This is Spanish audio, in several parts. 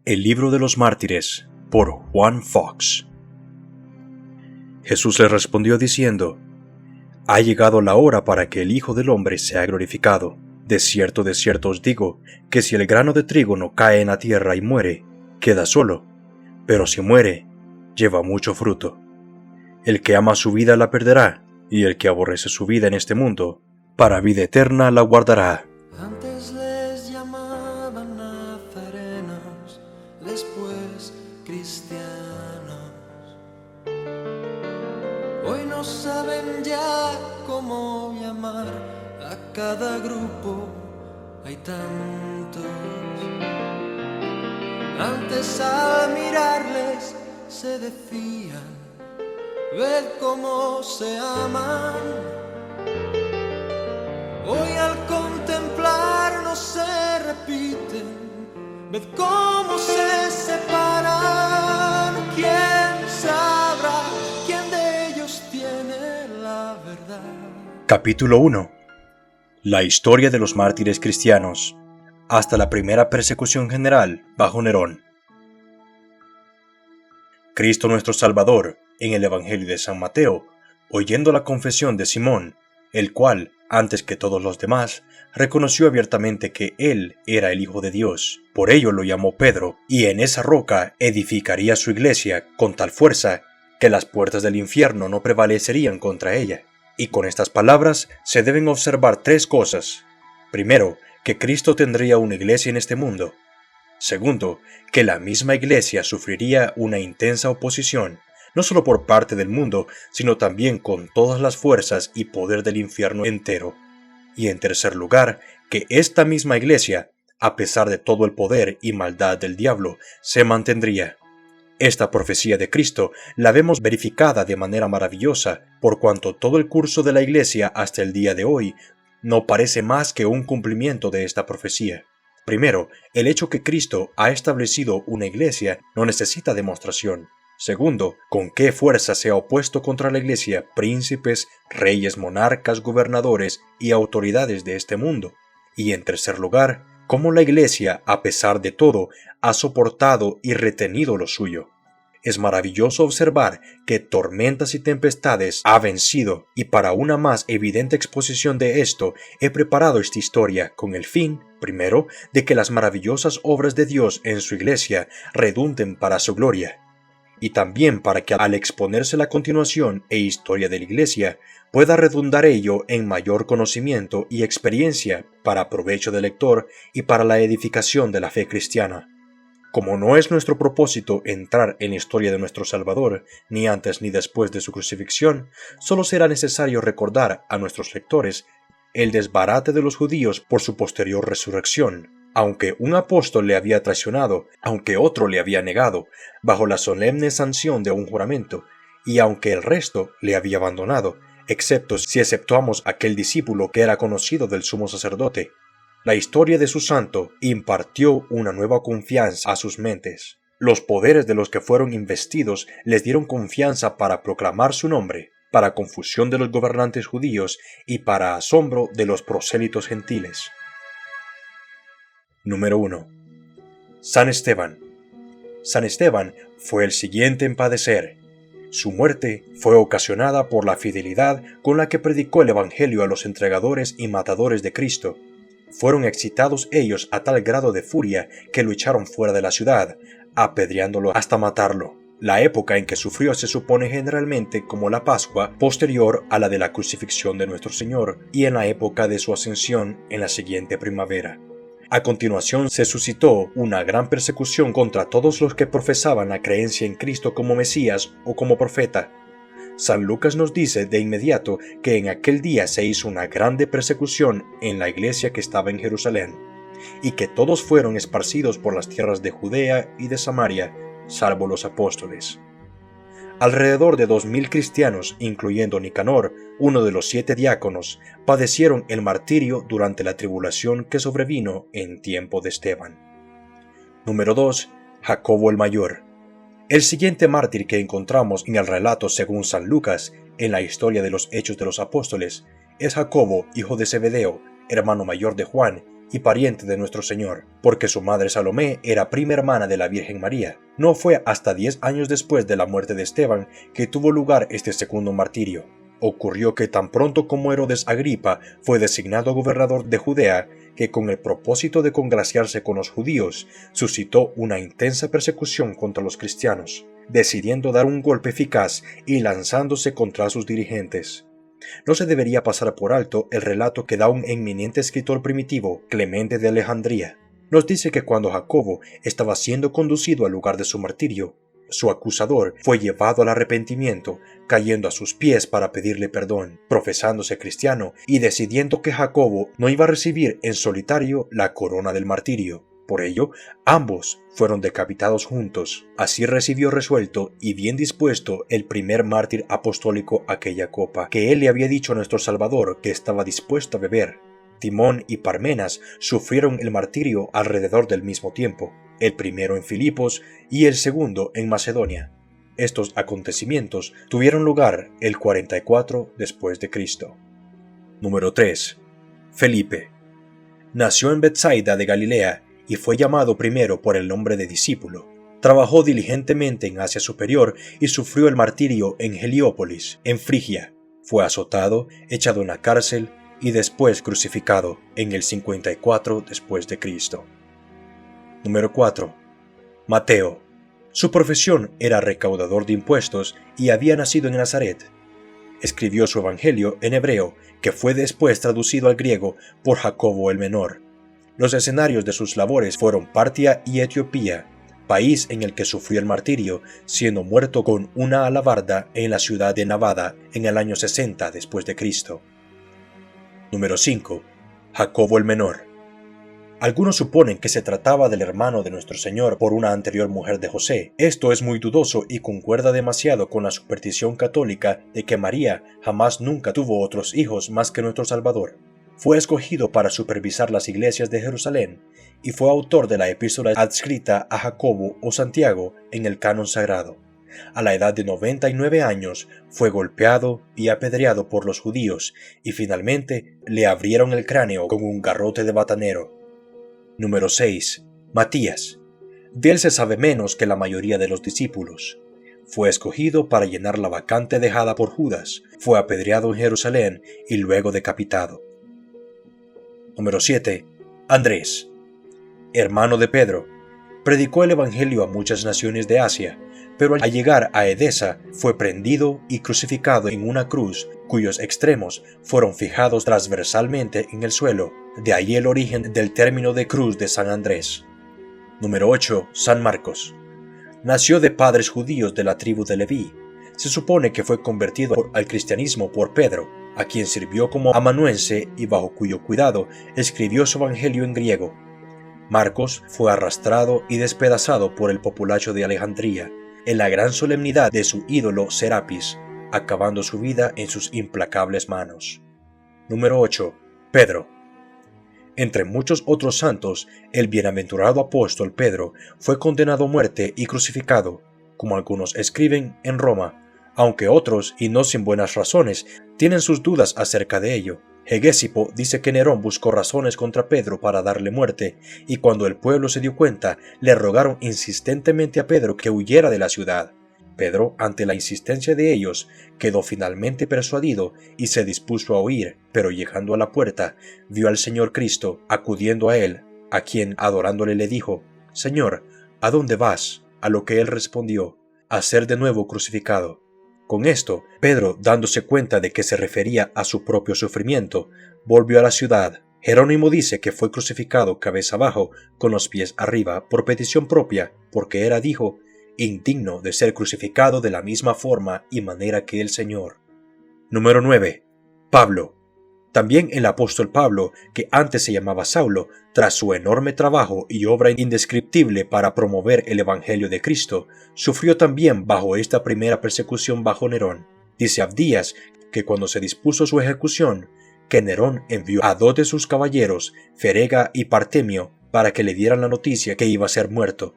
El libro de los mártires, por Juan Fox. Jesús les respondió diciendo: Ha llegado la hora para que el Hijo del Hombre sea glorificado. De cierto os digo, que si el grano de trigo no cae en la tierra y muere, queda solo, pero si muere, lleva mucho fruto. El que ama su vida la perderá, y el que aborrece su vida en este mundo, para vida eterna la guardará. Antes les llamaban nazarenos, después cristianos. Hoy no saben ya cómo llamar a cada grupo, hay tantos. Antes al mirarles se decían: ved cómo se aman. Hoy al contemplarnos se repiten, ved cómo se separan. ¿Quién sabrá quién de ellos tiene la verdad? Capítulo 1. La historia de los mártires cristianos, hasta la primera persecución general bajo Nerón. Cristo nuestro Salvador, en el Evangelio de San Mateo, oyendo la confesión de Simón, el cual, antes que todos los demás, reconoció abiertamente que él era el Hijo de Dios. Por ello lo llamó Pedro, y en esa roca edificaría su iglesia con tal fuerza que las puertas del infierno no prevalecerían contra ella. Y con estas palabras se deben observar tres cosas. Primero, que Cristo tendría una iglesia en este mundo. Segundo, que la misma iglesia sufriría una intensa oposición, no solo por parte del mundo, sino también con todas las fuerzas y poder del infierno entero. Y en tercer lugar, que esta misma iglesia, a pesar de todo el poder y maldad del diablo, se mantendría. Esta profecía de Cristo la vemos verificada de manera maravillosa, por cuanto todo el curso de la iglesia hasta el día de hoy no parece más que un cumplimiento de esta profecía. Primero, el hecho que Cristo ha establecido una iglesia no necesita demostración. Segundo, con qué fuerza se ha opuesto contra la iglesia príncipes, reyes, monarcas, gobernadores y autoridades de este mundo. Y en tercer lugar, cómo la iglesia, a pesar de todo, ha soportado y retenido lo suyo. Es maravilloso observar que tormentas y tempestades ha vencido, y para una más evidente exposición de esto he preparado esta historia con el fin, primero, de que las maravillosas obras de Dios en su iglesia redunden para su gloria, y también para que al exponerse la continuación e historia de la iglesia pueda redundar ello en mayor conocimiento y experiencia para provecho del lector y para la edificación de la fe cristiana. Como no es nuestro propósito entrar en la historia de nuestro Salvador, ni antes ni después de su crucifixión, solo será necesario recordar a nuestros lectores el desbarate de los judíos por su posterior resurrección. Aunque un apóstol le había traicionado, aunque otro le había negado, bajo la solemne sanción de un juramento, y aunque el resto le había abandonado, excepto si exceptuamos aquel discípulo que era conocido del sumo sacerdote, la historia de su santo impartió una nueva confianza a sus mentes. Los poderes de los que fueron investidos les dieron confianza para proclamar su nombre, para confusión de los gobernantes judíos y para asombro de los prosélitos gentiles. Número 1. San Esteban. San Esteban fue el siguiente en padecer. Su muerte fue ocasionada por la fidelidad con la que predicó el Evangelio a los entregadores y matadores de Cristo. Fueron excitados ellos a tal grado de furia que lo echaron fuera de la ciudad, apedreándolo hasta matarlo. La época en que sufrió se supone generalmente como la Pascua posterior a la de la crucifixión de nuestro Señor y en la época de su ascensión en la siguiente primavera. A continuación se suscitó una gran persecución contra todos los que profesaban la creencia en Cristo como Mesías o como profeta. San Lucas nos dice de inmediato que en aquel día se hizo una grande persecución en la iglesia que estaba en Jerusalén, y que todos fueron esparcidos por las tierras de Judea y de Samaria, salvo los apóstoles. Alrededor de 2000 cristianos, incluyendo Nicanor, uno de los 7 diáconos, padecieron el martirio durante la tribulación que sobrevino en tiempo de Esteban. Número 2. Jacobo el Mayor. El siguiente mártir que encontramos en el relato según San Lucas, en la historia de los Hechos de los Apóstoles, es Jacobo, hijo de Zebedeo, hermano mayor de Juan, y pariente de nuestro Señor, porque su madre Salomé era prima hermana de la Virgen María. No fue hasta 10 años después de la muerte de Esteban que tuvo lugar este segundo martirio. Ocurrió que tan pronto como Herodes Agripa fue designado gobernador de Judea, que con el propósito de congraciarse con los judíos, suscitó una intensa persecución contra los cristianos, decidiendo dar un golpe eficaz y lanzándose contra sus dirigentes. No se debería pasar por alto el relato que da un eminente escritor primitivo, Clemente de Alejandría. Nos dice que cuando Jacobo estaba siendo conducido al lugar de su martirio, su acusador fue llevado al arrepentimiento, cayendo a sus pies para pedirle perdón, profesándose cristiano y decidiendo que Jacobo no iba a recibir en solitario la corona del martirio. Por ello, ambos fueron decapitados juntos. Así recibió resuelto y bien dispuesto el primer mártir apostólico aquella copa, que él le había dicho a nuestro Salvador que estaba dispuesto a beber. Timón y Parmenas sufrieron el martirio alrededor del mismo tiempo, el primero en Filipos y el segundo en Macedonia. Estos acontecimientos tuvieron lugar el 44 después de Cristo. Número 3. Felipe. Nació en Betsaida de Galilea y fue llamado primero por el nombre de discípulo. Trabajó diligentemente en Asia Superior y sufrió el martirio en Heliópolis, en Frigia. Fue azotado, echado en la cárcel y después crucificado en el 54 después de Cristo. Número 4. Mateo. Su profesión era recaudador de impuestos y había nacido en Nazaret. Escribió su evangelio en hebreo, que fue después traducido al griego por Jacobo el Menor. Los escenarios de sus labores fueron Partia y Etiopía, país en el que sufrió el martirio, siendo muerto con una alabarda en la ciudad de Navada en el año 60 después de Cristo. Número 5. Jacobo el Menor. Algunos suponen que se trataba del hermano de nuestro Señor por una anterior mujer de José. Esto es muy dudoso y concuerda demasiado con la superstición católica de que María jamás nunca tuvo otros hijos más que nuestro Salvador. Fue escogido para supervisar las iglesias de Jerusalén y fue autor de la epístola adscrita a Jacobo o Santiago en el canon sagrado. A la edad de 99 años fue golpeado y apedreado por los judíos y finalmente le abrieron el cráneo con un garrote de batanero. Número 6. Matías. De él se sabe menos que la mayoría de los discípulos. Fue escogido para llenar la vacante dejada por Judas, fue apedreado en Jerusalén y luego decapitado. Número 7. Andrés. Hermano de Pedro. Predicó el evangelio a muchas naciones de Asia, pero al llegar a Edesa fue prendido y crucificado en una cruz cuyos extremos fueron fijados transversalmente en el suelo, de ahí el origen del término de cruz de San Andrés. Número 8. San Marcos. Nació de padres judíos de la tribu de Leví. Se supone que fue convertido al cristianismo por Pedro, a quien sirvió como amanuense y bajo cuyo cuidado escribió su evangelio en griego. Marcos fue arrastrado y despedazado por el populacho de Alejandría, en la gran solemnidad de su ídolo Serapis, acabando su vida en sus implacables manos. Número 8. Pedro. Entre muchos otros santos, el bienaventurado apóstol Pedro fue condenado a muerte y crucificado, como algunos escriben, en Roma, aunque otros, y no sin buenas razones, tienen sus dudas acerca de ello. Hegesipo dice que Nerón buscó razones contra Pedro para darle muerte, y cuando el pueblo se dio cuenta, le rogaron insistentemente a Pedro que huyera de la ciudad. Pedro, ante la insistencia de ellos, quedó finalmente persuadido y se dispuso a huir, pero llegando a la puerta, vio al Señor Cristo acudiendo a él, a quien, adorándole, le dijo: «Señor, ¿a dónde vas?». A lo que él respondió: «A ser de nuevo crucificado». Con esto, Pedro, dándose cuenta de que se refería a su propio sufrimiento, volvió a la ciudad. Jerónimo dice que fue crucificado cabeza abajo, con los pies arriba, por petición propia, porque era, dijo, indigno de ser crucificado de la misma forma y manera que el Señor. Número 9. Pablo. También el apóstol Pablo, que antes se llamaba Saulo, tras su enorme trabajo y obra indescriptible para promover el Evangelio de Cristo, sufrió también bajo esta primera persecución bajo Nerón. Dice Abdías que cuando se dispuso su ejecución, que Nerón envió a 2 de sus caballeros, Ferega y Partemio, para que le dieran la noticia que iba a ser muerto.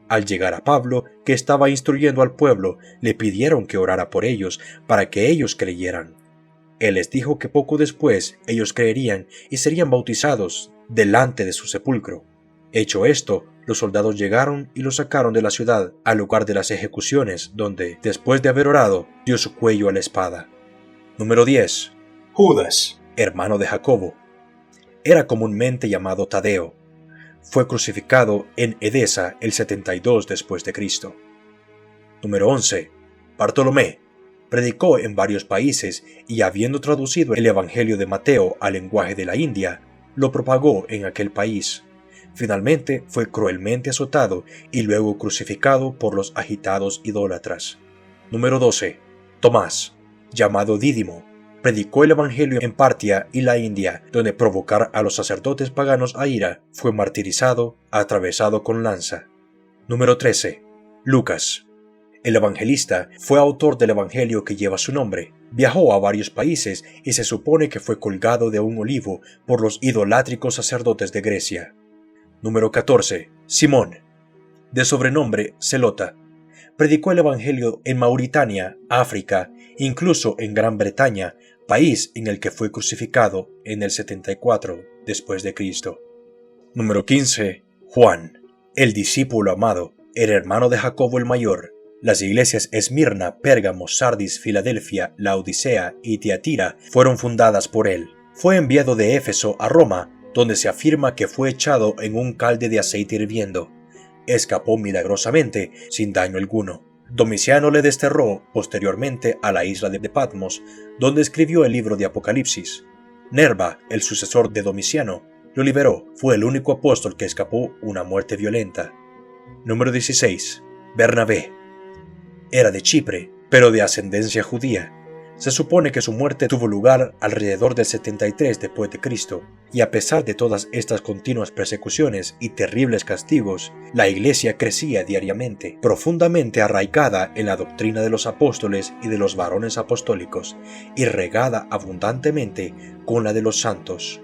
Al llegar a Pablo, que estaba instruyendo al pueblo, le pidieron que orara por ellos, para que ellos creyeran. Él les dijo que poco después ellos creerían y serían bautizados delante de su sepulcro. Hecho esto, los soldados llegaron y lo sacaron de la ciudad al lugar de las ejecuciones, donde, después de haber orado, dio su cuello a la espada. Número 10. Judas, Hermano de Jacobo. Era comúnmente llamado Tadeo. Fue crucificado en Edesa el 72 después de Cristo. Número 11. Bartolomé. Predicó en varios países y, habiendo traducido el Evangelio de Mateo al lenguaje de la India, lo propagó en aquel país. Finalmente fue cruelmente azotado y luego crucificado por los agitados idólatras. Número 12. Tomás, llamado Dídimo. Predicó el Evangelio en Partia y la India, donde provocar a los sacerdotes paganos a ira, fue martirizado, atravesado con lanza. Número 13. Lucas. El evangelista fue autor del Evangelio que lleva su nombre. Viajó a varios países y se supone que fue colgado de un olivo por los idolátricos sacerdotes de Grecia. Número 14. Simón, de sobrenombre Zelota. Predicó el Evangelio en Mauritania, África, incluso en Gran Bretaña, país en el que fue crucificado en el 74 después de Cristo. Número 15. Juan, el discípulo amado, era hermano de Jacobo el Mayor. Las iglesias Esmirna, Pérgamo, Sardis, Filadelfia, Laodicea y Tiatira fueron fundadas por él. Fue enviado de Éfeso a Roma, donde se afirma que fue echado en un calde de aceite hirviendo. Escapó milagrosamente, sin daño alguno. Domiciano le desterró posteriormente a la isla de Patmos, donde escribió el libro de Apocalipsis. Nerva, el sucesor de Domiciano, lo liberó. Fue el único apóstol que escapó una muerte violenta. Número 16. Bernabé. Era de Chipre, pero de ascendencia judía. Se supone que su muerte tuvo lugar alrededor del 73 después de Cristo, y a pesar de todas estas continuas persecuciones y terribles castigos, la Iglesia crecía diariamente, profundamente arraigada en la doctrina de los apóstoles y de los varones apostólicos, y regada abundantemente con la de los santos.